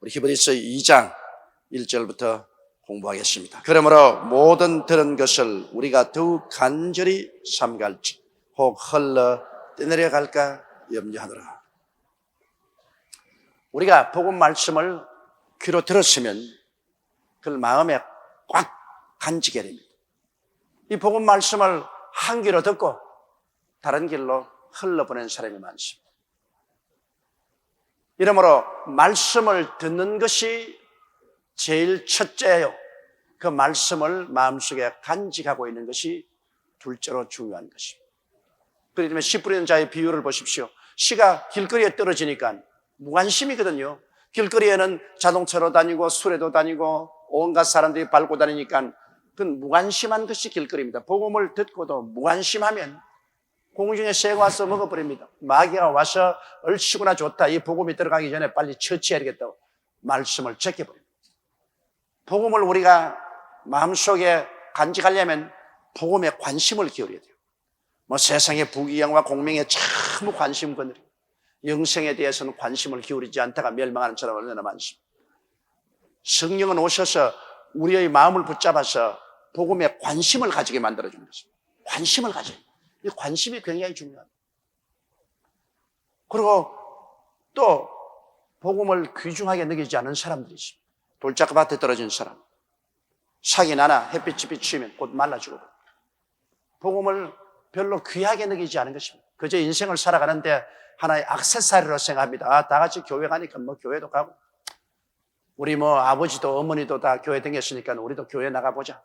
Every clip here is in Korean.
우리 히브리서 2장 1절부터 공부하겠습니다. 그러므로 모든 들은 것을 우리가 더욱 간절히 삼갈지 혹 흘러 떠내려갈까 염려하노라. 우리가 복음 말씀을 귀로 들었으면 그걸 마음에 꽉 간직해야 됩니다. 이 복음 말씀을 한 귀로 듣고 다른 길로 흘러보낸 사람이 많습니다. 이러므로 말씀을 듣는 것이 제일 첫째예요. 그 말씀을 마음속에 간직하고 있는 것이 둘째로 중요한 것입니다. 그렇기 때문에 씨 뿌리는 자의 비유를 보십시오. 씨가 길거리에 떨어지니까 무관심이거든요. 길거리에는 자동차로 다니고 술에도 다니고 온갖 사람들이 밟고 다니니까 그건 무관심한 것이 길거리입니다. 복음을 듣고도 무관심하면 공중에 새가 와서 먹어버립니다. 마귀가 와서 얼씨구나 좋다, 이 복음이 들어가기 전에 빨리 처치해야겠다고 말씀을 제껴버립니다. 복음을 우리가 마음속에 간직하려면 복음에 관심을 기울여야 돼요. 세상의 부귀영화 공명에 참 관심 거느리고 영생에 대해서는 관심을 기울이지 않다가 멸망하는 사람은 얼마나 많습니다. 성령은 오셔서 우리의 마음을 붙잡아서 복음에 관심을 가지게 만들어주는 것입니다. 관심을 가져요. 이 관심이 굉장히 중요합니다. 그리고 또 복음을 귀중하게 느끼지 않은 사람들이 있습니다. 돌짝밭에 떨어진 사람, 사기 나나 햇빛이 비추면 곧 말라 죽어. 복음을 별로 귀하게 느끼지 않은 것입니다. 그저 인생을 살아가는데 하나의 액세서리로 생각합니다. 다 같이 교회 가니까 교회도 가고, 우리 아버지도 어머니도 다 교회 다녔으니까 우리도 교회 나가보자.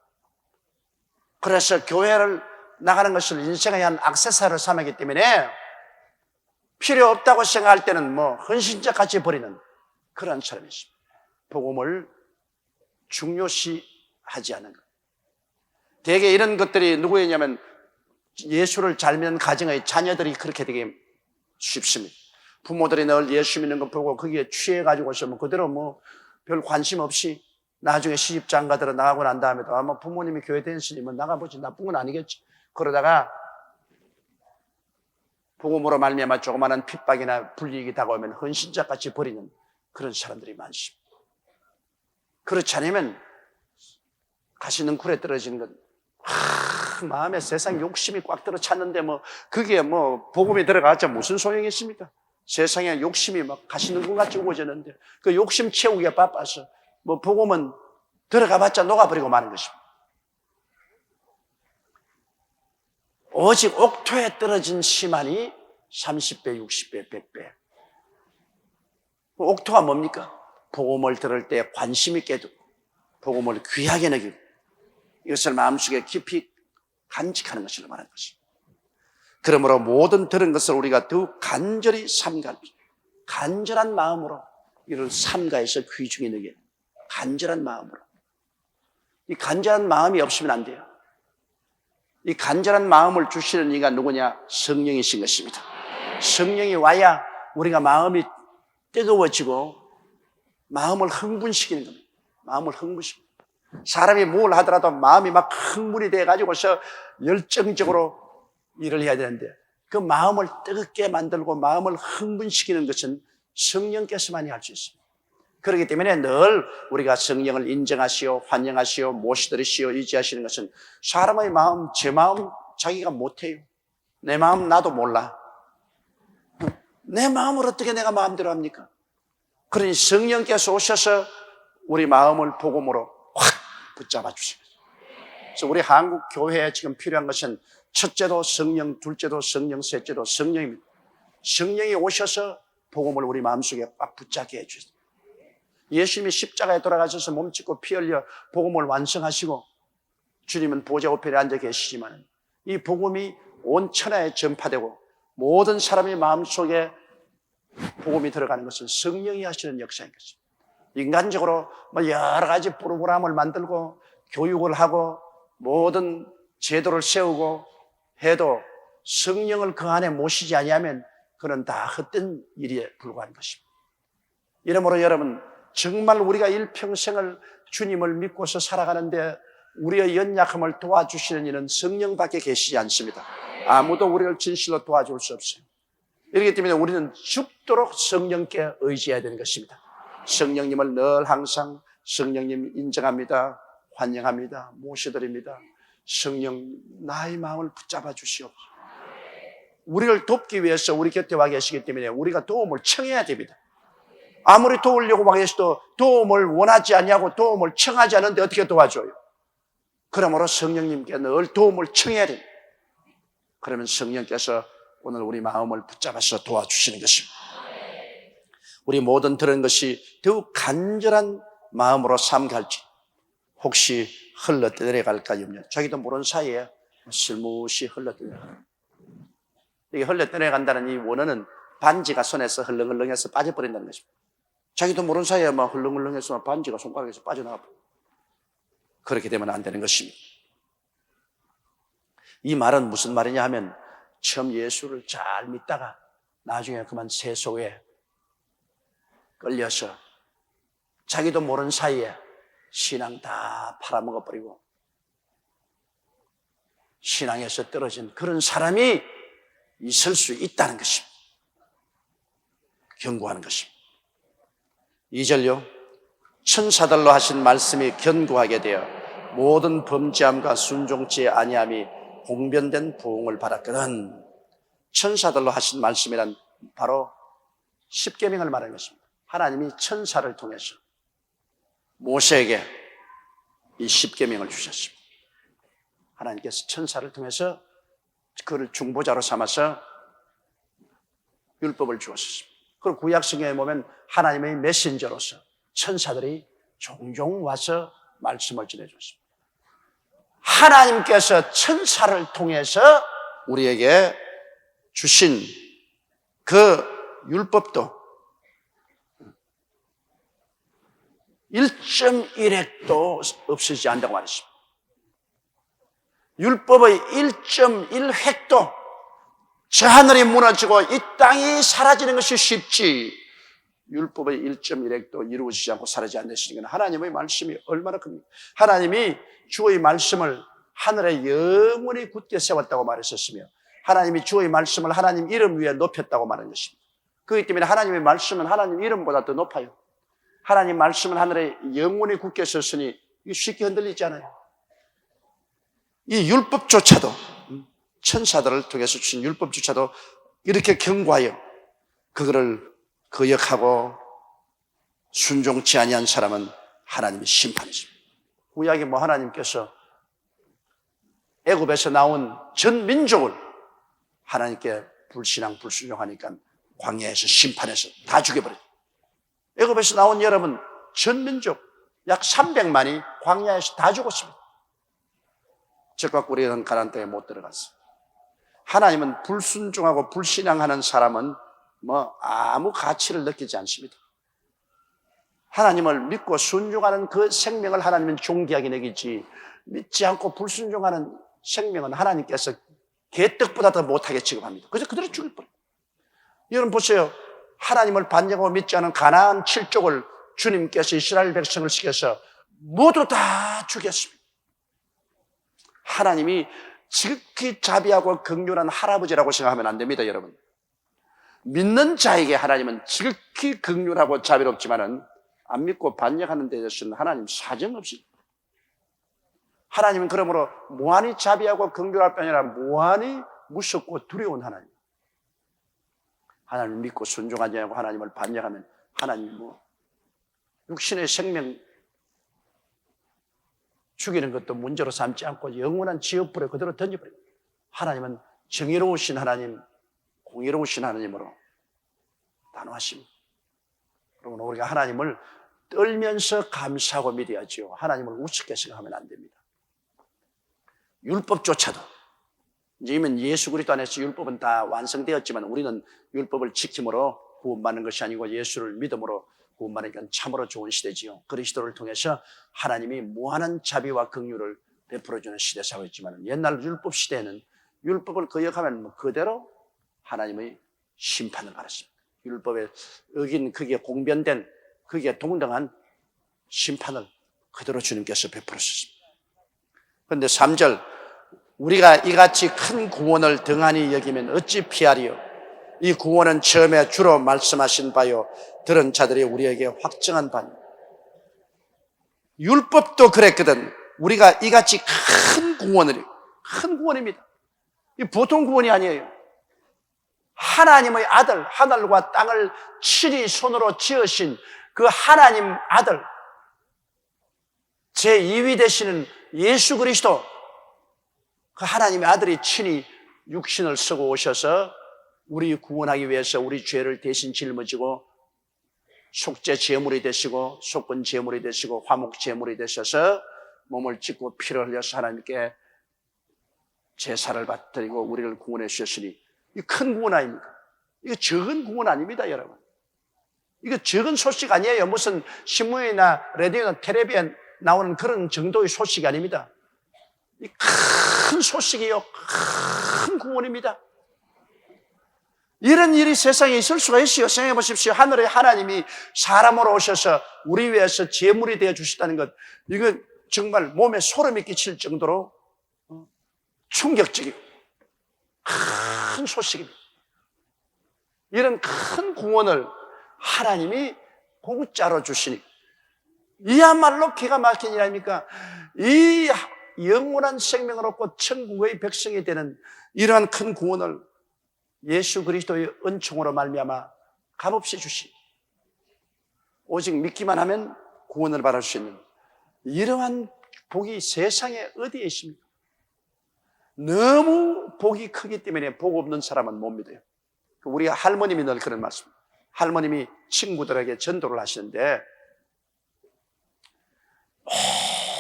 그래서 교회를 나가는 것을 인생의 한 액세서리로 삼기 때문에 필요 없다고 생각할 때는 헌신자 같이 버리는 그런 사람이 있습니다. 복음을 중요시하지 않는 것. 대개 이런 것들이 누구였냐면 예수를 잘 믿는 가정의 자녀들이 그렇게 되게 쉽습니다. 부모들이 늘 예수 믿는 거 보고 거기에 취해가지고서 그대로 별 관심 없이 나중에 시집장가들어 나가고 난 다음에도 부모님이 교회 다녔으니 나가보지, 나쁜 건 아니겠지. 그러다가 복음으로 말미암아 조그마한 핍박이나 불이익이 다가오면 헌신자같이 버리는 그런 사람들이 많습니다. 그렇지 않으면 가시는 굴에 떨어지는 건 마음에 세상 욕심이 꽉 들어 찼는데 그게 복음이 들어가자 무슨 소용이 있습니까? 세상에 욕심이 가시는 굴같이 우거졌는데 그 욕심 채우기에 바빠서 복음은 들어가봤자 녹아버리고 마는 것입니다. 오직 옥토에 떨어진 씨만이 30배, 60배, 100배. 옥토가 뭡니까? 복음을 들을 때 관심 있게 듣고 복음을 귀하게 여기고 이것을 마음속에 깊이 간직하는 것을 말하는 것입니다. 그러므로 모든 들은 것을 우리가 더욱 간절히 삼갈지, 간절한 마음으로 이를 삼가해서 귀중히 여기는 간절한 마음으로. 이 간절한 마음이 없으면 안 돼요. 이 간절한 마음을 주시는 이가 누구냐? 성령이신 것입니다. 성령이 와야 우리가 마음이 뜨거워지고 마음을 흥분시키는 겁니다. 마음을 흥분시키는. 사람이 뭘 하더라도 마음이 흥분이 돼가지고서 열정적으로 일을 해야 되는데 그 마음을 뜨겁게 만들고 마음을 흥분시키는 것은 성령께서만이 할 수 있습니다. 그렇기 때문에 늘 우리가 성령을 인정하시오, 환영하시오, 모시들으시오, 의지하시는 것은 사람의 마음, 제 마음 자기가 못해요. 내 마음 나도 몰라. 내 마음을 어떻게 내가 마음대로 합니까? 그러니 성령께서 오셔서 우리 마음을 복음으로 확 붙잡아 주십니다. 그래서 우리 한국 교회에 지금 필요한 것은 첫째도 성령, 둘째도 성령, 셋째도 성령입니다. 성령이 오셔서 복음을 우리 마음속에 꽉 붙잡게 해주세요. 예수님이 십자가에 돌아가셔서 몸짓고 피 흘려 복음을 완성하시고 주님은 보좌 우편에 앉아 계시지만 이 복음이 온 천하에 전파되고 모든 사람의 마음속에 복음이 들어가는 것은 성령이 하시는 역사인 것입니다. 인간적으로 여러 가지 프로그램을 만들고 교육을 하고 모든 제도를 세우고 해도 성령을 그 안에 모시지 아니하면 그는 다 헛된 일에 불과한 것입니다. 이러므로 여러분, 정말 우리가 일평생을 주님을 믿고서 살아가는데 우리의 연약함을 도와주시는 이는 성령밖에 계시지 않습니다. 아무도 우리를 진실로 도와줄 수 없어요. 이렇기 때문에 우리는 죽도록 성령께 의지해야 되는 것입니다. 성령님을 늘 항상 성령님 인정합니다. 환영합니다. 모셔드립니다. 성령 나의 마음을 붙잡아 주시옵소서. 우리를 돕기 위해서 우리 곁에 와 계시기 때문에 우리가 도움을 청해야 됩니다. 아무리 도우려고 와 계셔도 도움을 원하지 않냐고 도움을 청하지 않는데 어떻게 도와줘요? 그러므로 성령님께 늘 도움을 청해야 됩니다. 그러면 성령께서 오늘 우리 마음을 붙잡아서 도와주시는 것입니다. 우리 모든 들은 것이 더욱 간절한 마음으로 삼갈지 혹시 흘러내려갈까 염려. 자기도 모르는 사이에 슬무시 흘러내려가. 이게 흘러내려간다는 이 원어는 반지가 손에서 흘렁흘렁해서 빠져버린다는 것입니다. 자기도 모르는 사이에 막 흘렁흘렁해서 반지가 손가락에서 빠져나가. 그렇게 되면 안 되는 것입니다. 이 말은 무슨 말이냐 하면 처음 예수를 잘 믿다가 나중에 그만 세속에 끌려서 자기도 모르는 사이에 신앙 다 팔아먹어버리고 신앙에서 떨어진 그런 사람이 있을 수 있다는 것입니다. 경고하는 것입니다. 2절요. 천사들로 하신 말씀이 견고하게 되어 모든 범죄함과 순종치 아니함이 공변된 부흥을 받았거든. 천사들로 하신 말씀이란 바로 십계명을 말하는 것입니다. 하나님이 천사를 통해서 모세에게 이 십계명을 주셨습니다. 하나님께서 천사를 통해서 그를 중보자로 삼아서 율법을 주었습니다. 그리고 구약성경에 보면 하나님의 메신저로서 천사들이 종종 와서 말씀을 전해줬습니다. 하나님께서 천사를 통해서 우리에게 주신 그 율법도 1.1획도 없어지지 않는다고 말했습니다. 율법의 1.1획도 저 하늘이 무너지고 이 땅이 사라지는 것이 쉽지 율법의 1.1획도 이루어지지 않고 사라지지 않으시는 건 하나님의 말씀이 얼마나 큽니까? 하나님이 주의 말씀을 하늘에 영원히 굳게 세웠다고 말했었으며 하나님이 주의 말씀을 하나님 이름 위에 높였다고 말한 것입니다. 그렇기 때문에 하나님의 말씀은 하나님 이름보다 더 높아요. 하나님 말씀은 하늘에 영원히 굳게 섰으니 쉽게 흔들리지 않아요. 이 율법조차도 천사들을 통해서 주신 율법조차도 이렇게 경고하여 그거를 거역하고 순종치 아니한 사람은 하나님의 심판이십니다. 구약에 하나님께서 애굽에서 나온 전 민족을 하나님께 불신앙 불순종하니까 광야에서 심판해서 다 죽여버렸어요. 애굽에서 나온 여러분 전 민족 약 300만이 광야에서 다 죽었습니다. 적과 꿀이는 가나안 땅에 못 들어갔어요. 하나님은 불순종하고 불신앙하는 사람은 아무 가치를 느끼지 않습니다. 하나님을 믿고 순종하는 그 생명을 하나님은 존귀하게 여기지 믿지 않고 불순종하는 생명은 하나님께서 개떡보다 더 못하게 취급합니다. 그래서 그대로 죽일 뻔해요. 여러분 보세요. 하나님을 반영하고 믿지 않은 가나안 7족을 주님께서 이스라엘 백성을 시켜서 모두 다 죽였습니다. 하나님이 지극히 자비하고 긍휼한 할아버지라고 생각하면 안 됩니다, 여러분. 믿는 자에게 하나님은 지극히 긍휼하고 자비롭지만은 안 믿고 반역하는 데 대해서는 하나님 사정없이. 하나님은 그러므로 무한히 자비하고 긍휼할 뿐 아니라 무한히 무섭고 두려운 하나님. 하나님을 믿고 순종하지 않고 하나님을 반역하면 하나님 육신의 생명 죽이는 것도 문제로 삼지 않고 영원한 지옥불에 그대로 던져버립니다. 하나님은 정의로우신 하나님, 공의로우신 하나님으로 단호하십니다. 그러면 우리가 하나님을 떨면서 감사하고 믿어야지요. 하나님을 우습게 생각하면 안 됩니다. 율법조차도 이제 이면 예수 그리스도 안에서 율법은 다 완성되었지만 우리는 율법을 지킴으로 구원받는 것이 아니고 예수를 믿음으로 구원받으니까 참으로 좋은 시대지요. 그리스도를 통해서 하나님이 무한한 자비와 긍휼을 베풀어주는 시대 사회였지만 옛날 율법 시대에는 율법을 거역하면 그대로 하나님의 심판을 받았습니다. 율법에 어긴 그게 공변된 그게 동등한 심판을 그대로 주님께서 베풀었습니다. 그런데 3절 우리가 이같이 큰 구원을 등한히 여기면 어찌 피하리요? 이 구원은 처음에 주로 말씀하신 바요 들은 자들이 우리에게 확증한 바입니다. 율법도 그랬거든. 우리가 이같이 큰 구원입니다. 이 보통 구원이 아니에요. 하나님의 아들, 하늘과 땅을 친히 손으로 지으신 그 하나님 아들, 제2위 되시는 예수 그리스도, 그 하나님의 아들이 친히 육신을 쓰고 오셔서 우리 구원하기 위해서 우리 죄를 대신 짊어지고 속죄 제물이 되시고 속건 제물이 되시고 화목 제물이 되셔서 몸을 찢고 피를 흘려서 하나님께 제사를 받드리고 우리를 구원해 주셨으니 이 큰 구원 아닙니까? 이거 적은 구원 아닙니다, 여러분. 이거 적은 소식 아니에요. 무슨 신문이나 라디오나 텔레비에 나오는 그런 정도의 소식이 아닙니다. 이 큰 소식이요, 큰 구원입니다. 이런 일이 세상에 있을 수가 있어요. 생각해 보십시오. 하늘의 하나님이 사람으로 오셔서 우리 위해서 제물이 되어 주시다는 것, 이거 정말 몸에 소름이 끼칠 정도로 충격적이고 큰 소식입니다. 이런 큰 구원을 하나님이 공짜로 주시니 이야말로 기가 막힌 일 아닙니까? 이 영원한 생명을 얻고 천국의 백성이 되는 이러한 큰 구원을 예수 그리스도의 은총으로 말미암아 값없이 주시, 오직 믿기만 하면 구원을 받을 수 있는 이러한 복이 세상에 어디에 있습니까? 너무 복이 크기 때문에 복 없는 사람은 못 믿어요. 우리 할머님이 늘 그런 말씀, 할머님이 친구들에게 전도를 하시는데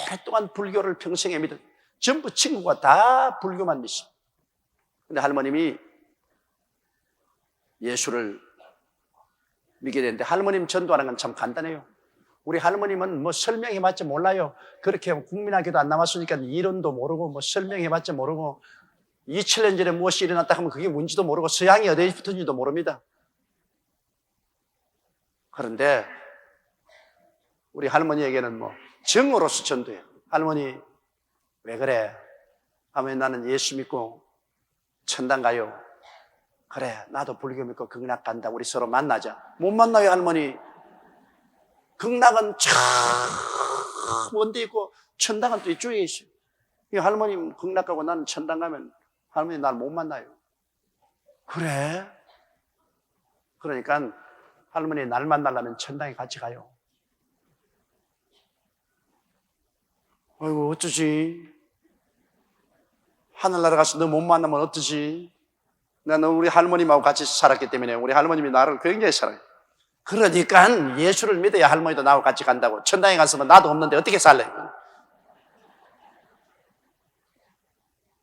오랫동안 불교를 평생에 믿은 전부 친구가 다 불교만 믿습니다. 근데 할머님이 예수를 믿게 되는데, 할머님 전도하는 건 참 간단해요. 우리 할머님은 뭐 설명해봤자 몰라요. 그렇게 국민학교도 안 나왔으니까 이론도 모르고 뭐 설명해봤자 모르고 2000년 전에 무엇이 일어났다 하면 그게 뭔지도 모르고 서양이 어디에 붙은지도 모릅니다. 그런데 우리 할머니에게는 뭐 정으로서 전도해요. 할머니 왜 그래? 하면 나는 예수 믿고 천당 가요. 그래, 나도 불교 믿고 극락 간다. 우리 서로 만나자. 못 만나요, 할머니. 극락은 참 먼데 있고 천당은 또 이쪽에 있어요. 이 할머니 극락 가고 나는 천당 가면 할머니 날 못 만나요. 그래? 그러니까 할머니 날 만나려면 천당에 같이 가요. 아이고 어쩌지? 하늘나라 가서 너 못 만나면 어떠지? 나는 우리 할머님하고 같이 살았기 때문에 우리 할머님이 나를 굉장히 사랑해요. 그러니까 예수를 믿어야 할머니도 나하고 같이 간다고. 천당에 갔으면 나도 없는데 어떻게 살래?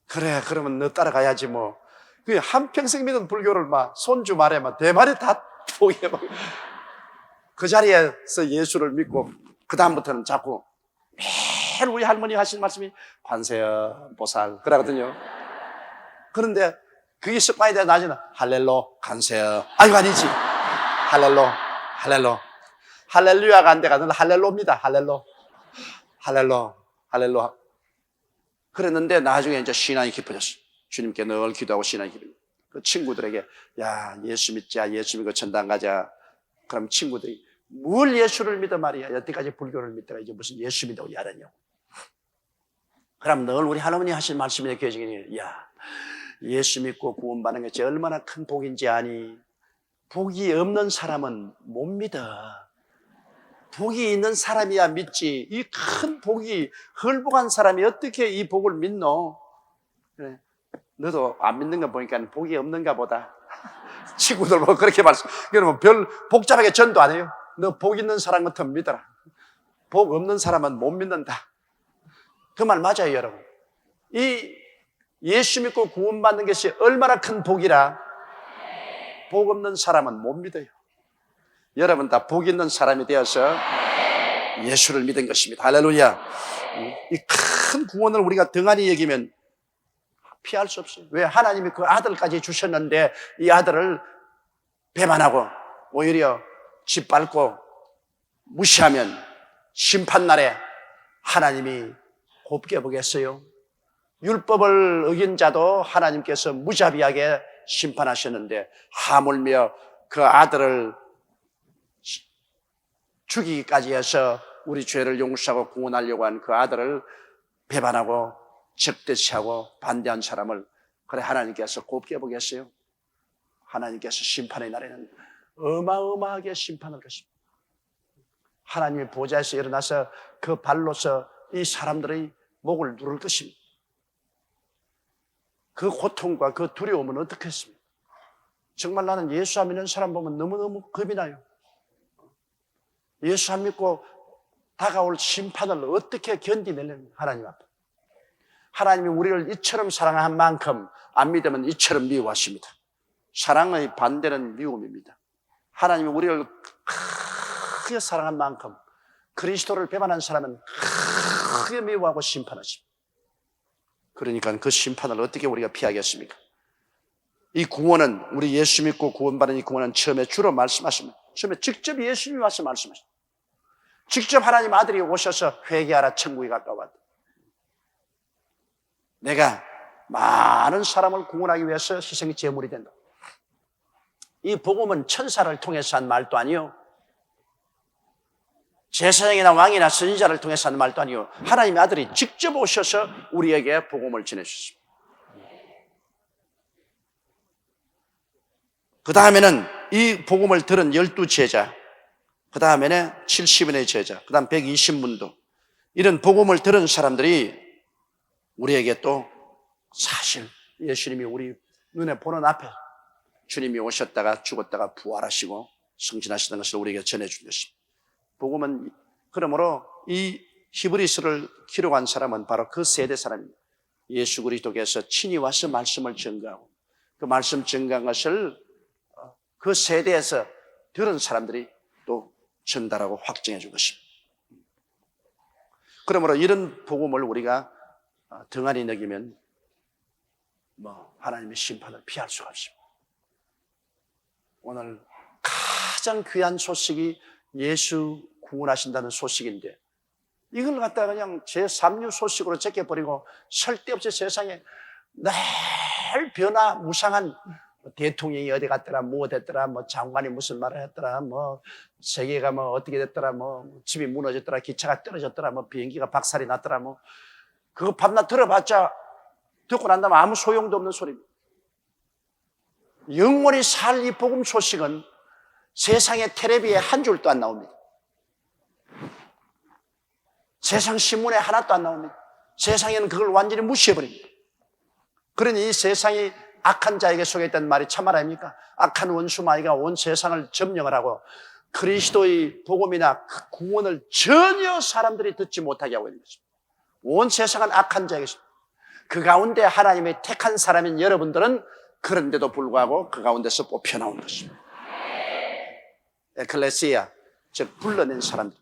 그래, 그러면 너 따라가야지 뭐. 그 한평생 믿은 불교를 막 손주 말에 막 대말에 다 포기해. 그 자리에서 예수를 믿고 그 다음부터는 자꾸 매일 우리 할머니 하신 말씀이 관세음 보살 그러거든요. 그런데 그게 습관이 돼 나중에 할렐로 관세음, 아이고 아니지, 할렐로 할렐로, 할렐루야가 안 돼가 할렐로입니다. 할렐로 할렐로 할렐로. 그랬는데 나중에 이제 신앙이 깊어졌어. 주님께 늘 기도하고 신앙이 깊어졌어. 그 친구들에게 야 예수 믿자, 예수 믿고 천당 가자. 그럼 친구들이 뭘 예수를 믿어 말이야, 여태까지 불교를 믿다가 이제 무슨 예수 믿다고 야라냐고. 그럼 늘 우리 할머니 하신 말씀이 교정이, 야 예수 믿고 구원받는 것이 얼마나 큰 복인지 아니? 복이 없는 사람은 못 믿어. 복이 있는 사람이야 믿지. 이 큰 복이 헐복한 사람이 어떻게 이 복을 믿노? 그래. 너도 안 믿는 거 보니까 복이 없는가 보다. 친구들 보고 그렇게 말씀. 여러분 별 복잡하게 전도 안 해요. 너 복 있는 사람 같으면 믿어라. 복 없는 사람은 못 믿는다. 그 말 맞아요, 여러분. 이 예수 믿고 구원받는 것이 얼마나 큰 복이라. 복 없는 사람은 못 믿어요. 여러분 다 복 있는 사람이 되어서 예수를 믿은 것입니다. 할렐루야. 이 큰 구원을 우리가 등한히 여기면 피할 수 없어요. 왜? 하나님이 그 아들까지 주셨는데 이 아들을 배반하고 오히려 짓밟고 무시하면 심판날에 하나님이 곱게 보겠어요? 율법을 어긴 자도 하나님께서 무자비하게 심판하셨는데 하물며 그 아들을 죽이기까지 해서 우리 죄를 용서하고 구원하려고 한 그 아들을 배반하고 적대시하고 반대한 사람을 그래 하나님께서 곱게 보겠어요? 하나님께서 심판의 날에는 어마어마하게 심판할 것입니다. 하나님의 보좌에서 일어나서 그 발로서 이 사람들의 목을 누를 것입니다. 그 고통과 그 두려움은 어떻겠습니까? 정말 나는 예수 안 믿는 사람 보면 너무너무 겁이 나요. 예수 안 믿고 다가올 심판을 어떻게 견디내려면 하나님 앞에. 하나님이 우리를 이처럼 사랑한 만큼 안 믿으면 이처럼 미워하십니다. 사랑의 반대는 미움입니다. 하나님이 우리를 크게 사랑한 만큼 그리스도를 배반한 사람은 크게 미워하고 심판하십니다. 그러니까 그 심판을 어떻게 우리가 피하겠습니까? 이 구원은 우리 예수 믿고 구원받은 이 구원은 처음에 주로 말씀하십니다. 처음에 직접 예수님이 와서 말씀하십니다. 직접 하나님 아들이 오셔서 회개하라 천국이 가까웠다. 내가 많은 사람을 구원하기 위해서 희생이 제물이 된다. 이 복음은 천사를 통해서 한 말도 아니요, 제사장이나 왕이나 선지자를 통해서 한 말도 아니요, 하나님의 아들이 직접 오셔서 우리에게 복음을 전해주셨습니다. 그 다음에는 이 복음을 들은 12제자, 그 다음에는 70인의 제자, 그 다음 120문도, 이런 복음을 들은 사람들이 우리에게 또 사실 예수님이 우리 눈에 보는 앞에 주님이 오셨다가 죽었다가 부활하시고 승진하시는 것을 우리에게 전해준 것입니다. 복음은 그러므로 이 히브리서를 기록한 사람은 바로 그 세대 사람입니다. 예수 그리스도께서 친히 와서 말씀을 증거하고 그 말씀 증거한 것을 그 세대에서 들은 사람들이 또 전달하고 확증해 준 것입니다. 그러므로 이런 복음을 우리가 등한히 여기면 하나님의 심판을 피할 수가 없습니다. 오늘 가장 귀한 소식이 예수 구원하신다는 소식인데 이걸 갖다가 그냥 제3류 소식으로 제껴버리고 쓸데없이 세상에 늘 변화무쌍한 대통령이 어디 갔더라, 뭐 됐더라, 뭐 장관이 무슨 말을 했더라, 뭐 세계가 뭐 어떻게 됐더라, 뭐 집이 무너졌더라, 기차가 떨어졌더라, 뭐 비행기가 박살이 났더라, 뭐 그거 밤낮 들어봤자 듣고 난 다음에 아무 소용도 없는 소리입니다. 영원히 살 이 복음 소식은 세상의 텔레비에 한 줄도 안 나옵니다. 세상 신문에 하나도 안 나옵니다. 세상에는 그걸 완전히 무시해버립니다. 그러니 이 세상이 악한 자에게 속했던 말이 참말 아닙니까? 악한 원수 마귀가 온 세상을 점령을 하고 그리스도의 복음이나 그 구원을 전혀 사람들이 듣지 못하게 하고 있는 것입니다. 온 세상은 악한 자에게 속했습니다. 그 가운데 하나님의 택한 사람인 여러분들은 그런데도 불구하고 그 가운데서 뽑혀 나온 것입니다. 에클레시아, 즉 불러낸 사람들.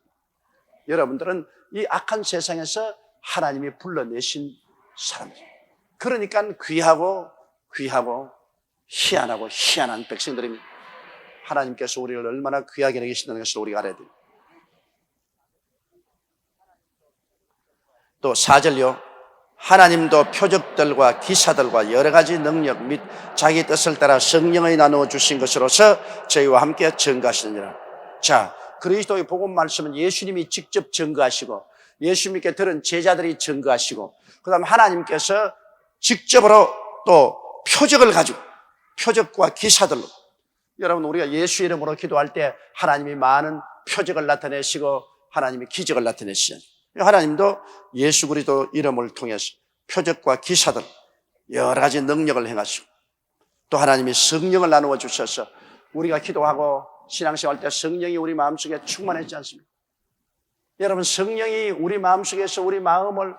여러분들은 이 악한 세상에서 하나님이 불러내신 사람들. 그러니까 귀하고 희한하고 희한한 백성들입니다. 하나님께서 우리를 얼마나 귀하게 여기신다는 것을 우리가 알아야 됩니다. 또 4절요. 하나님도 표적들과 기사들과 여러 가지 능력 및 자기 뜻을 따라 성령을 나누어 주신 것으로서 저희와 함께 증거하시느니라. 자, 그리스도의 복음 말씀은 예수님이 직접 증거하시고 예수님께 들은 제자들이 증거하시고 그 다음 하나님께서 직접으로 또 표적을 가지고 표적과 기사들로 여러분 우리가 예수 이름으로 기도할 때 하나님이 많은 표적을 나타내시고 하나님이 기적을 나타내시잖아요. 하나님도 예수 그리스도 이름을 통해서 표적과 기사들 여러 가지 능력을 행하시고 또 하나님이 성령을 나누어 주셔서 우리가 기도하고 신앙생활 때 성령이 우리 마음속에 충만했지 않습니까? 여러분 성령이 우리 마음속에서 우리 마음을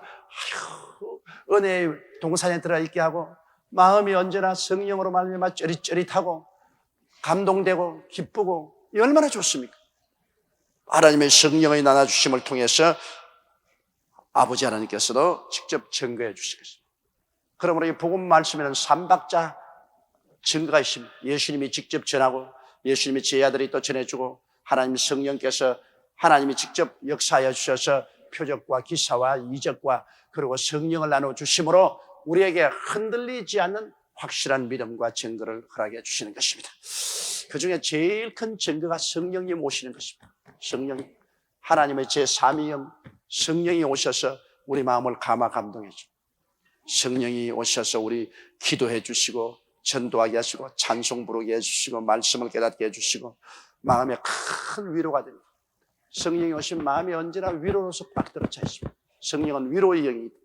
은혜의 동산에 들어있게 하고 마음이 언제나 성령으로 말미암아 쩌릿쩌릿하고 감동되고 기쁘고 얼마나 좋습니까? 하나님의 성령의 나눠주심을 통해서 아버지 하나님께서도 직접 증거해 주시겠습니다. 그러므로 이 복음 말씀에는 삼박자 증거가 있습니다. 예수님이 직접 전하고 예수님이 제자들이 또 전해주고 하나님 성령께서 하나님이 직접 역사하여 주셔서 표적과 기사와 이적과 그리고 성령을 나눠주심으로 우리에게 흔들리지 않는 확실한 믿음과 증거를 허락해 주시는 것입니다. 그 중에 제일 큰 증거가 성령님 오시는 것입니다. 성령님. 하나님의 제3위형 성령이 오셔서 우리 마음을 감동해 주고, 성령이 오셔서 우리 기도해 주시고, 전도하게 하시고, 찬송 부르게 해주시고, 말씀을 깨닫게 해주시고, 마음에 큰 위로가 됩니다. 성령이 오신 마음이 언제나 위로로서 빡 들어차 있습니다. 성령은 위로의 영입니다.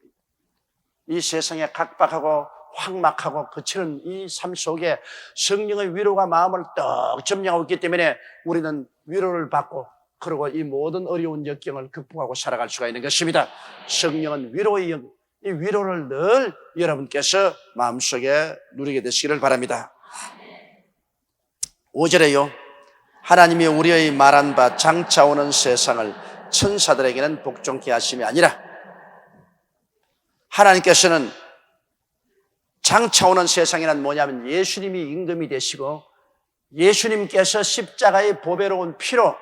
이 세상에 각박하고 황막하고 거치는 이 삶 속에 성령의 위로가 마음을 떡 점령하고 있기 때문에 우리는 위로를 받고, 그리고 이 모든 어려운 역경을 극복하고 살아갈 수가 있는 것입니다. 성령은 위로의 영, 이 위로를 늘 여러분께서 마음속에 누리게 되시기를 바랍니다. 5절에요. 하나님이 우리의 말한 바 장차 오는 세상을 천사들에게는 복종케 하심이 아니라, 하나님께서는 장차 오는 세상이란 뭐냐면 예수님이 임금이 되시고 예수님께서 십자가의 보배로운 피로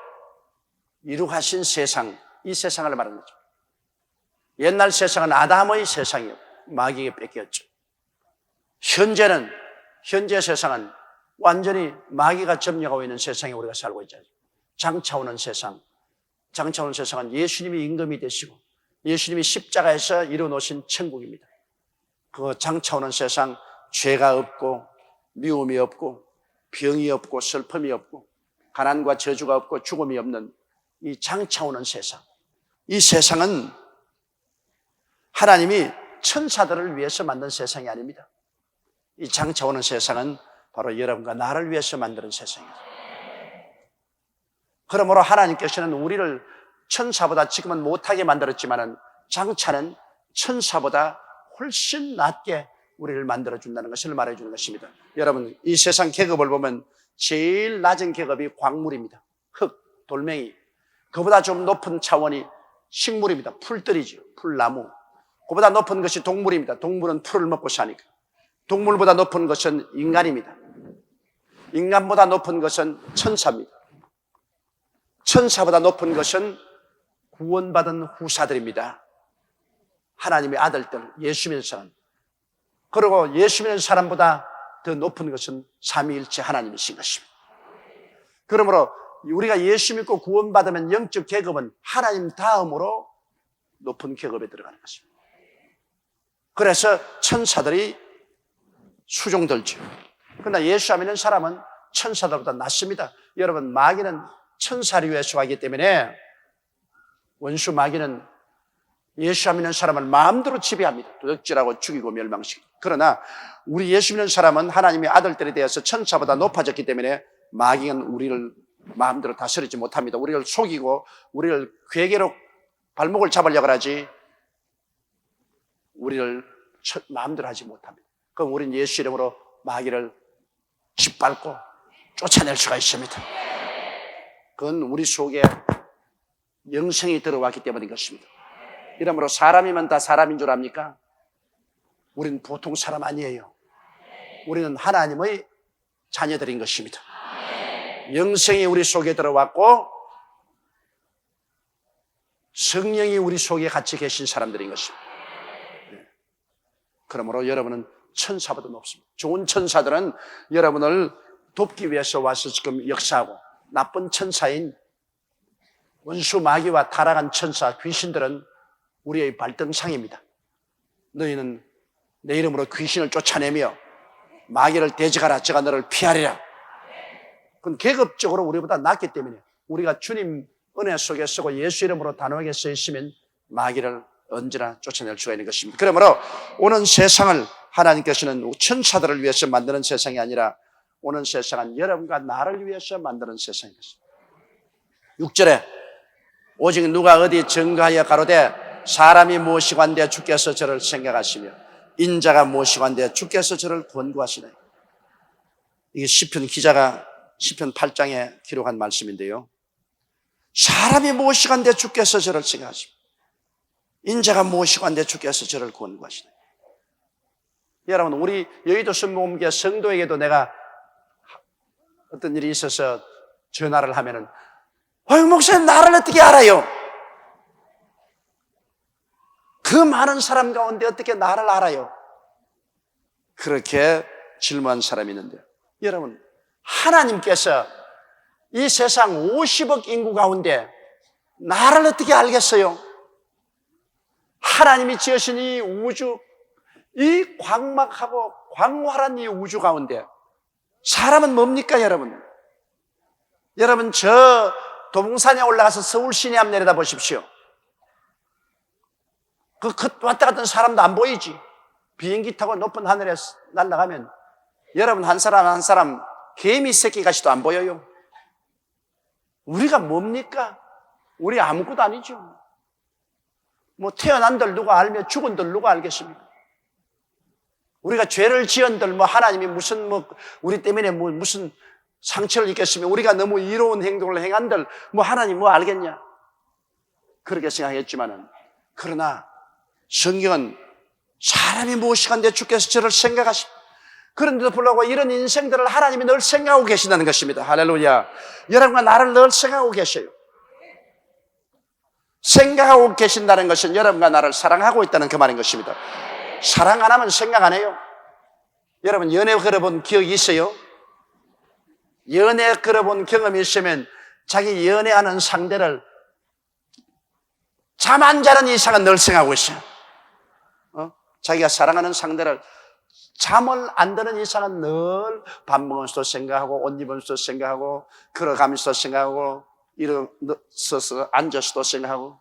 이룩하신 세상, 이 세상을 말하는 거죠. 옛날 세상은 아담의 세상이요, 마귀에게 뺏겼죠. 현재 세상은 완전히 마귀가 점령하고 있는 세상에 우리가 살고 있잖아요. 장차 오는 세상은 예수님이 임금이 되시고 예수님이 십자가에서 이루어놓으신 천국입니다. 그 장차 오는 세상, 죄가 없고 미움이 없고 병이 없고 슬픔이 없고 가난과 저주가 없고 죽음이 없는 이 장차 오는 세상, 이 세상은 하나님이 천사들을 위해서 만든 세상이 아닙니다. 이 장차 오는 세상은 바로 여러분과 나를 위해서 만드는 세상이에요. 그러므로 하나님께서는 우리를 천사보다 지금은 못하게 만들었지만은 장차는 천사보다 훨씬 낫게 우리를 만들어준다는 것을 말해주는 것입니다. 여러분, 이 세상 계급을 보면 제일 낮은 계급이 광물입니다. 흙, 돌멩이. 그보다 좀 높은 차원이 식물입니다. 풀들이죠. 풀나무. 그보다 높은 것이 동물입니다. 동물은 풀을 먹고 사니까. 동물보다 높은 것은 인간입니다. 인간보다 높은 것은 천사입니다. 천사보다 높은 것은 구원받은 후사들입니다. 하나님의 아들들, 예수 믿는 사람. 그리고 예수 믿는 사람보다 더 높은 것은 삼위일체 하나님이신 것입니다. 그러므로 우리가 예수 믿고 구원받으면 영적 계급은 하나님 다음으로 높은 계급에 들어가는 것입니다. 그래서 천사들이 수종들죠. 그러나 예수 안 믿는 사람은 천사들보다 낫습니다. 여러분, 마귀는 천사를 위해서 하기 때문에 원수 마귀는 예수 안 믿는 사람을 마음대로 지배합니다. 도둑질하고 죽이고 멸망시키고. 그러나 우리 예수 믿는 사람은 하나님의 아들들에 대해서 천사보다 높아졌기 때문에 마귀는 우리를 마음대로 다스리지 못합니다. 우리를 속이고 우리를 괴계로 발목을 잡으려고 하지 우리를 마음대로 하지 못합니다. 그럼 우리는 예수 이름으로 마귀를 짓밟고 쫓아낼 수가 있습니다. 그건 우리 속에 영생이 들어왔기 때문인 것입니다. 이러므로 사람이면 다 사람인 줄 압니까? 우리는 보통 사람 아니에요. 우리는 하나님의 자녀들인 것입니다. 영생이 우리 속에 들어왔고 성령이 우리 속에 같이 계신 사람들인 것입니다. 그러므로 여러분은 천사보다 높습니다. 좋은 천사들은 여러분을 돕기 위해서 와서 지금 역사하고, 나쁜 천사인 원수 마귀와 타락한 천사 귀신들은 우리의 발등상입니다. 너희는 내 이름으로 귀신을 쫓아내며 마귀를 대적하라. 저가 너를 피하리라. 그건 계급적으로 우리보다 낫기 때문에 우리가 주님 은혜 속에 서고 예수 이름으로 단호하게 서 있으면 마귀를 언제나 쫓아낼 수가 있는 것입니다. 그러므로 오는 세상을 하나님께서는 천사들을 위해서 만드는 세상이 아니라 오는 세상은 여러분과 나를 위해서 만드는 세상인 것입니다. 6절에 오직 누가 어디 증거하여 가로되 사람이 무엇이고 한데 주께서 저를 생각하시며 인자가 무엇이고 한데 주께서 저를 권고하시네. 이게 시편 기자가 시편 8장에 기록한 말씀인데요. 사람이 무엇이고 한데 주께서 저를 생각하시며 인자가 무엇이고 한데 주께서 저를 권고하시네. 여러분, 우리 여의도 순복음교회 성도에게도 내가 어떤 일이 있어서 전화를 하면은 목사님 나를 어떻게 알아요? 그 많은 사람 가운데 어떻게 나를 알아요? 그렇게 질문한 사람이 있는데요. 여러분, 하나님께서 이 세상 50억 인구 가운데 나를 어떻게 알겠어요? 하나님이 지으신 이 우주, 이 광막하고 광활한 이 우주 가운데 사람은 뭡니까, 여러분? 여러분, 저 도봉산에 올라가서 서울 시내 한번 내려다 보십시오. 그 왔다 갔던 사람도 안 보이지. 비행기 타고 높은 하늘에 날아가면 여러분 한 사람 한 사람 개미 새끼같이도 안 보여요. 우리가 뭡니까? 우리 아무것도 아니죠. 뭐 태어난들 누가 알며 죽은들 누가 알겠습니까? 우리가 죄를 지은들 뭐 하나님이 무슨 뭐 우리 때문에 뭐 무슨 상처를 입겠으며 우리가 너무 이로운 행동을 행한들 뭐 하나님 뭐 알겠냐? 그렇게 생각했지만은 그러나 성경은 사람이 무엇이간데 주께서 저를 생각하시 그런데도 불구하고 이런 인생들을 하나님이 늘 생각하고 계신다는 것입니다. 할렐루야. 여러분과 나를 늘 생각하고 계셔요. 생각하고 계신다는 것은 여러분과 나를 사랑하고 있다는 그 말인 것입니다. 사랑 안 하면 생각 안 해요. 여러분 연애 걸어본 기억이 있어요? 연애 걸어본 경험이 있으면 자기 연애하는 상대를 잠 안 자는 이상은 늘 생각하고 있어요. 자기가 사랑하는 상대를 잠을 안 드는 이상은 늘 밥 먹으면서도 생각하고 옷 입으면서도 생각하고 걸어가면서도 생각하고 일어서서 앉아서도 생각하고.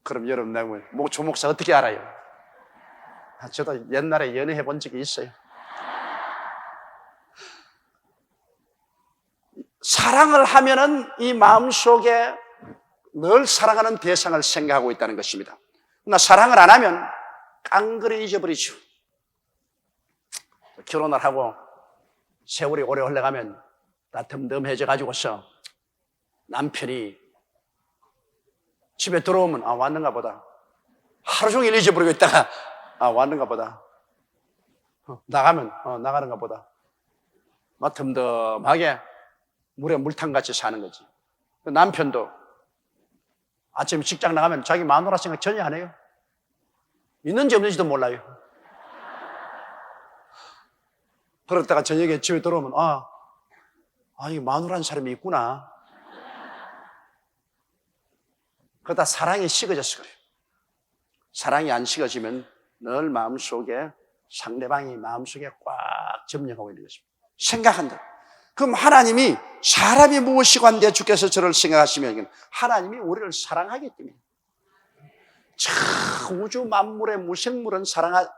그럼 여러분 내가 조 목사 어떻게 알아요? 저도 옛날에 연애해 본 적이 있어요. 사랑을 하면은 이 마음속에 늘 사랑하는 대상을 생각하고 있다는 것입니다. 그러나 사랑을 안 하면 깡그리 잊어버리죠. 결혼을 하고 세월이 오래 흘러가면 다 덤덤해져 가지고서 남편이 집에 들어오면 왔는가 보다. 하루 종일 잊어버리고 있다가 왔는가 보다. 나가면 나가는가 보다. 막 덤덤하게 물에 물탕같이 사는 거지. 남편도 아침에 직장 나가면 자기 마누라 생각 전혀 안 해요. 있는지 없는지도 몰라요. 그러다가 저녁에 집에 들어오면 이 마누라는 사람이 있구나. 그러다 사랑이 식어졌어 그래요. 사랑이 안 식어지면 늘 마음속에 상대방이 마음속에 꽉 점령하고 있는 것입니다. 생각한다. 그럼 하나님이 사람이 무엇이고 한데 주께서 저를 생각하시면 하나님이 우리를 사랑하기 때문에 우주 만물의 무생물은 사랑하지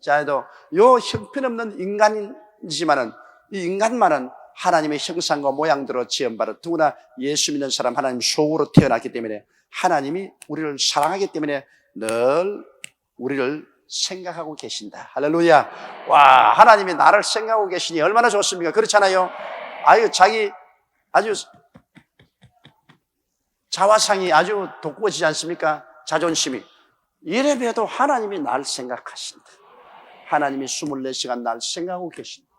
않아도 요 형편없는 인간이지만은 이 인간만은 하나님의 형상과 모양대로 지음받아 더구나 예수 믿는 사람 하나님 속으로 태어났기 때문에 하나님이 우리를 사랑하기 때문에 늘 우리를 생각하고 계신다. 할렐루야. 와, 하나님이 나를 생각하고 계시니 얼마나 좋습니까? 그렇잖아요. 자기 아주 자화상이 아주 돋구어지지 않습니까? 자존심이. 이래봬도 하나님이 날 생각하신다. 하나님이 24시간 날 생각하고 계신다.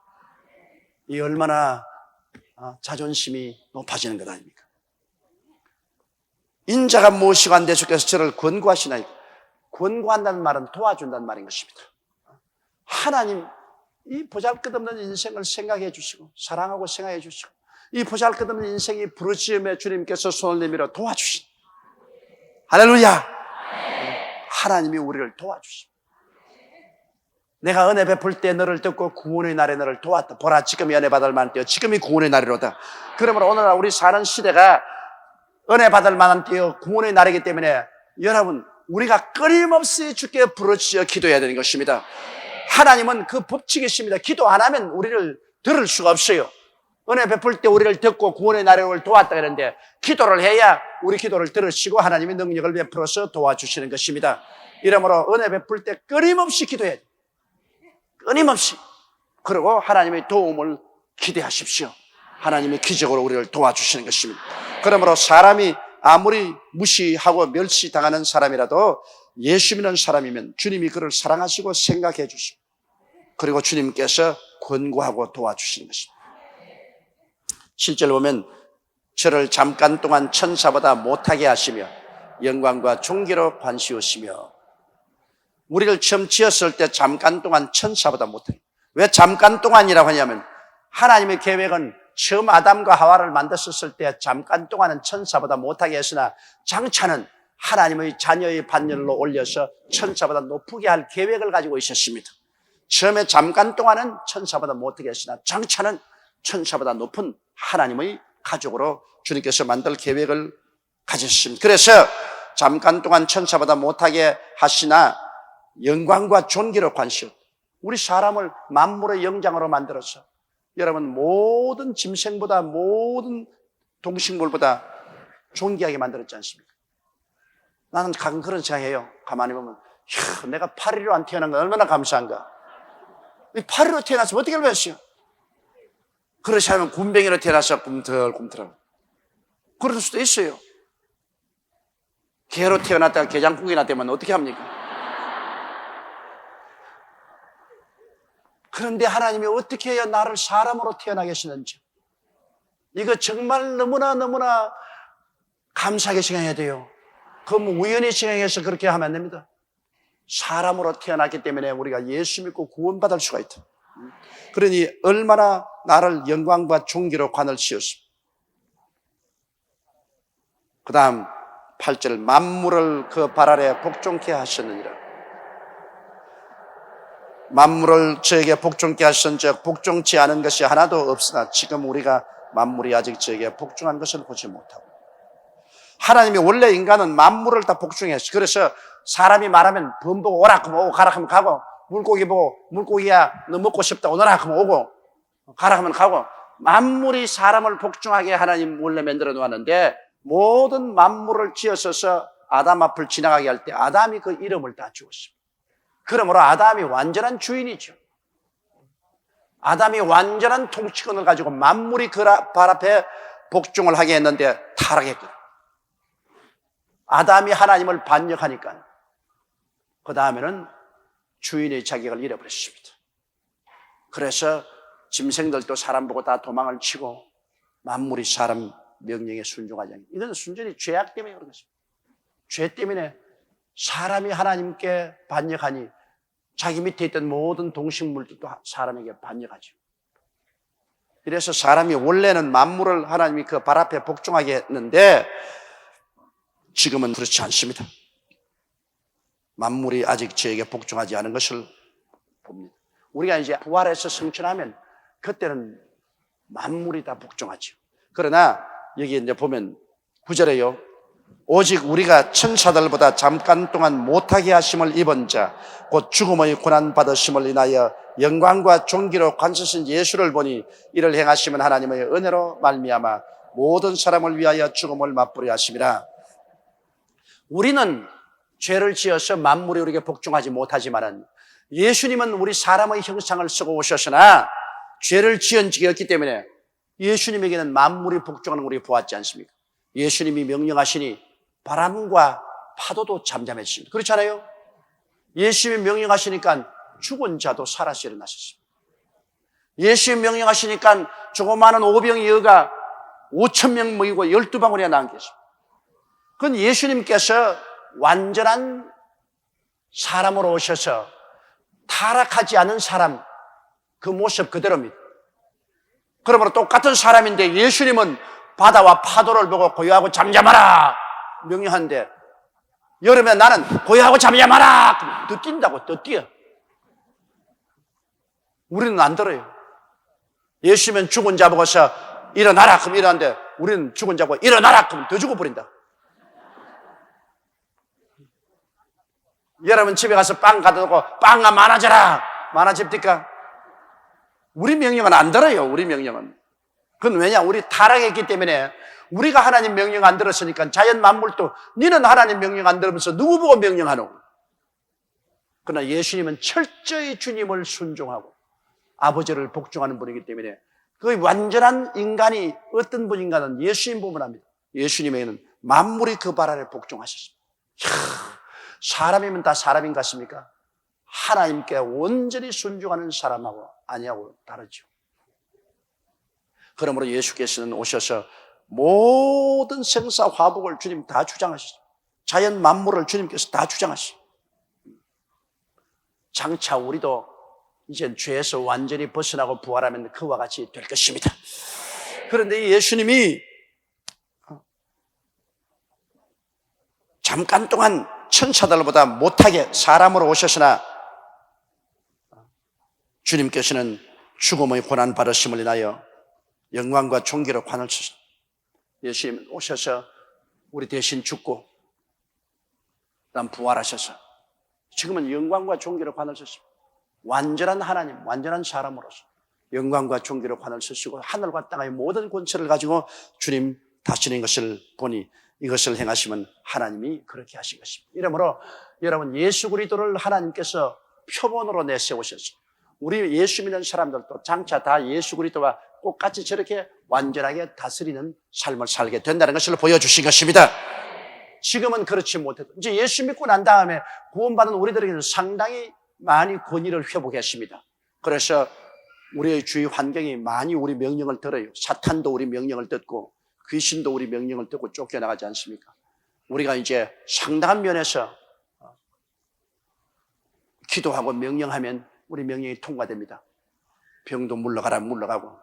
이 얼마나 자존심이 높아지는 것 아닙니까? 인자가 무엇이고 한데 주께서 저를 권고하시나이까? 권고한다는 말은 도와준다는 말인 것입니다. 하나님 이 보잘것없는 인생을 생각해 주시고 사랑하고 생각해 주시고 이 보잘것없는 인생이 부르짖음에 주님께서 손을 내밀어 도와주신 할렐루야. 하나님이 우리를 도와주십니다. 내가 은혜 베풀 때 너를 듣고 구원의 날에 너를 도왔다. 보라 지금이 은혜 받을 만한 때요 지금이 구원의 날이로다. 그러므로 오늘날 우리 사는 시대가 은혜 받을 만한 때요 구원의 날이기 때문에 여러분 우리가 끊임없이 주께 부르짖어 기도해야 되는 것입니다. 하나님은 그 법칙이 있습니다. 기도 안 하면 우리를 들을 수가 없어요. 은혜 베풀 때 우리를 듣고 구원의 날에 우리를 도왔다 그랬는데 기도를 해야 우리 기도를 들으시고 하나님의 능력을 베풀어서 도와주시는 것입니다. 이러므로 은혜 베풀 때 끊임없이 기도해야 돼요. 끊임없이. 그리고 하나님의 도움을 기대하십시오. 하나님의 기적으로 우리를 도와주시는 것입니다. 그러므로 사람이 아무리 무시하고 멸시당하는 사람이라도 예수 믿는 사람이면 주님이 그를 사랑하시고 생각해 주시고 그리고 주님께서 권고하고 도와주시는 것입니다. 실제로 보면 저를 잠깐 동안 천사보다 못하게 하시며 영광과 존귀로 관시우시며 우리를 처음 지었을 때 잠깐 동안 천사보다 못하게. 왜 잠깐 동안이라고 하냐면 하나님의 계획은 처음 아담과 하와를 만드셨을 때 잠깐 동안은 천사보다 못하게 했으나 장차는 하나님의 자녀의 반열로 올려서 천사보다 높게 할 계획을 가지고 있었습니다. 처음에 잠깐 동안은 천사보다 못하게 했으나 장차는 천사보다 높은 하나님의 가족으로 주님께서 만들 계획을 가졌습니다. 그래서 잠깐 동안 천사보다 못하게 하시나 영광과 존귀로 관시오. 우리 사람을 만물의 영장으로 만들어서 여러분 모든 짐승보다 모든 동식물보다 존귀하게 만들었지 않습니까? 나는 가끔 그런 생각해요. 가만히 보면 내가 파리로 안 태어난 건 얼마나 감사한가. 파리로 태어났으면 어떻게 알겠어요? 그렇지 않으면 굼벵이로 태어나서 꿈틀꿈틀하고 그럴 수도 있어요. 개로 태어났다가 게장국이나 되면 어떻게 합니까? 그런데 하나님이 어떻게 해야 나를 사람으로 태어나게 하시는지 이거 정말 너무나 감사하게 생각해야 돼요. 그럼 우연히 생각해서 그렇게 하면 안 됩니다. 사람으로 태어났기 때문에 우리가 예수 믿고 구원받을 수가 있다. 그러니 얼마나 나를 영광과 존귀로 관을 씌웠습니다. 그 다음 8절 만물을 그 발 아래 복종케 하셨느니라. 만물을 저에게 복종케 하셨은즉 복종치 않은 것이 하나도 없으나 지금 우리가 만물이 아직 저에게 복종한 것을 보지 못하고 하나님이 원래 인간은 만물을 다 복종했어요. 그래서 사람이 말하면 범 보고 오라 하면 오고 가라 하면 가고 물고기 보고 물고기야 너 먹고 싶다 오너라 하면 오고 가라 하면 가고 만물이 사람을 복종하게 하나님 원래 만들어 놓았는데 모든 만물을 지어서서 아담 앞을 지나가게 할 때 아담이 그 이름을 다 주었습니다. 그러므로 아담이 완전한 주인이죠. 아담이 완전한 통치권을 가지고 만물이 그 발 앞에 복종을 하게 했는데 타락했거든요. 아담이 하나님을 반역하니까 그 다음에는 주인의 자격을 잃어버렸습니다. 그래서 짐승들도 사람 보고 다 도망을 치고 만물이 사람 명령에 순종하지 않는 이건 순전히 죄악 때문에 그런 것입니다. 죄 때문에 사람이 하나님께 반역하니 자기 밑에 있던 모든 동식물들도 사람에게 반역하죠. 그래서 사람이 원래는 만물을 하나님이 그 발 앞에 복종하게 했는데 지금은 그렇지 않습니다. 만물이 아직 저에게 복종하지 않은 것을 봅니다. 우리가 이제 부활해서 승천하면 그때는 만물이 다 복종하죠. 그러나 여기 이제 보면 9절에요. 오직 우리가 천사들보다 잠깐 동안 못하게 하심을 입은 자, 곧 죽음의 고난 받으심을 인하여 영광과 존귀로 관세신 예수를 보니 이를 행하시면 하나님의 은혜로 말미암아 모든 사람을 위하여 죽음을 맛보려 하심이라. 우리는 죄를 지어서 만물이 우리에게 복종하지 못하지만은 예수님은 우리 사람의 형상을 쓰고 오셨으나 죄를 지은 적이 없기 때문에 예수님에게는 만물이 복종하는 걸 우리가 보았지 않습니까? 예수님이 명령하시니 바람과 파도도 잠잠해집니다. 그렇지 않아요? 예수님이 명령하시니까 죽은 자도 살아서 일어나셨습니다. 예수님이 명령하시니까 조그마한 오병이 여가 5,000명 모이고 12방울이나 남겼습니다. 그건 예수님께서 완전한 사람으로 오셔서 타락하지 않은 사람 그 모습 그대로입니다. 그러므로 똑같은 사람인데 예수님은 바다와 파도를 보고 고요하고 잠잠하라 명령하는데 여름에 나는 고요하고 잠잠하라 더 뛴다고 더 뛰어. 우리는 안 들어요. 예수님은 죽은 자 보고서 일어나라 그럼 일어나는데 우리는 죽은 자 보고 일어나라 그럼 더 죽어버린다. 여러분 집에 가서 빵 갖다 놓고 빵아 많아져라 많아집니까? 우리 명령은 안 들어요. 우리 명령은. 그건 왜냐? 우리 타락했기 때문에 우리가 하나님 명령 안 들었으니까 자연 만물도 너는 하나님 명령 안 들으면서 누구 보고 명령하노? 그러나 예수님은 철저히 주님을 순종하고 아버지를 복종하는 분이기 때문에 그 완전한 인간이 어떤 분인가는 예수님 보면 합니다. 예수님에게는 만물이 그 발 아래 복종하셨습니다. 사람이면 다 사람인 것 같습니까? 하나님께 온전히 순종하는 사람하고 아니하고 다르죠. 그러므로 예수께서는 오셔서 모든 생사 화복을 주님 다 주장하시죠. 자연 만물을 주님께서 다 주장하시죠. 장차 우리도 이제 죄에서 완전히 벗어나고 부활하면 그와 같이 될 것입니다. 그런데 예수님이 잠깐 동안 천사들보다 못하게 사람으로 오셨으나 주님께서는 죽음의 고난 받으심을 인하여 영광과 존귀로 관을 쓰셨습니다. 예수님 오셔서 우리 대신 죽고 그다음 부활하셔서 지금은 영광과 존귀로 관을 쓰십니다. 완전한 하나님, 완전한 사람으로서 영광과 존귀로 관을 쓰시고 하늘과 땅의 모든 권세를 가지고 주님 다스리는 것을 보니 이것을 행하시면 하나님이 그렇게 하신 것입니다. 이러므로 여러분 예수 그리스도를 하나님께서 표본으로 내세우셨습니다. 우리 예수 믿는 사람들도 장차 다 예수 그리스도와 똑같이 저렇게 완전하게 다스리는 삶을 살게 된다는 것을 보여주신 것입니다. 지금은 그렇지 못해도 이제 예수 믿고 난 다음에 구원받은 우리들에게는 상당히 많이 권위를 회복했습니다. 그래서 우리의 주위 환경이 많이 우리 명령을 들어요. 사탄도 우리 명령을 듣고 귀신도 우리 명령을 듣고 쫓겨나가지 않습니까? 우리가 이제 상당한 면에서 기도하고 명령하면 우리 명령이 통과됩니다. 병도 물러가라 물러가고.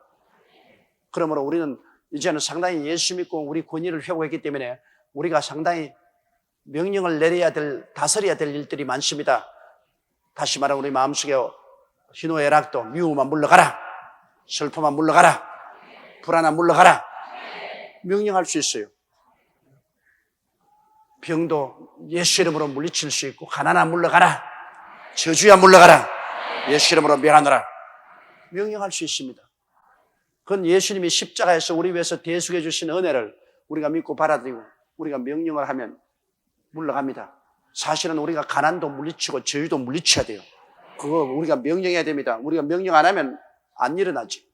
그러므로 우리는 이제는 상당히 예수 믿고 우리 권위를 회복했기 때문에 우리가 상당히 명령을 내려야 될, 다스려야 될 일들이 많습니다. 다시 말하면 우리 마음속에 희노애락도 미움만 물러가라, 슬픔만 물러가라, 불안함 물러가라 명령할 수 있어요. 병도 예수 이름으로 물리칠 수 있고 가난함 물러가라, 저주야 물러가라, 예수 이름으로 멸하노라 명령할 수 있습니다. 그건 예수님이 십자가에서 우리 위해서 대속해 주신 은혜를 우리가 믿고 받아들이고 우리가 명령을 하면 물러갑니다. 사실은 우리가 가난도 물리치고 저주도 물리쳐야 돼요. 그거 우리가 명령해야 됩니다. 우리가 명령 안 하면 안 일어나지.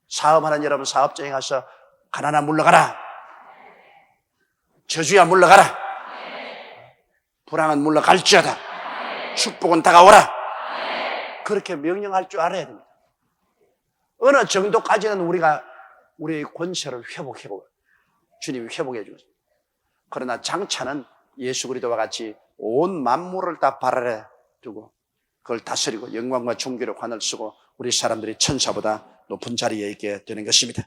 사업하는 여러분 사업장에 가서 가난함 물러가라, 저주야 물러가라, 불황은 물러갈지어다, 축복은 다가오라 그렇게 명령할 줄 알아야 됩니다. 어느 정도까지는 우리가 우리의 권세를 회복해보고 주님이 회복해 주셨습니다. 그러나 장차는 예수 그리스도와 같이 온 만물을 다 발 아래 두고 그걸 다스리고 영광과 존귀로 관을 쓰고 우리 사람들이 천사보다 높은 자리에 있게 되는 것입니다.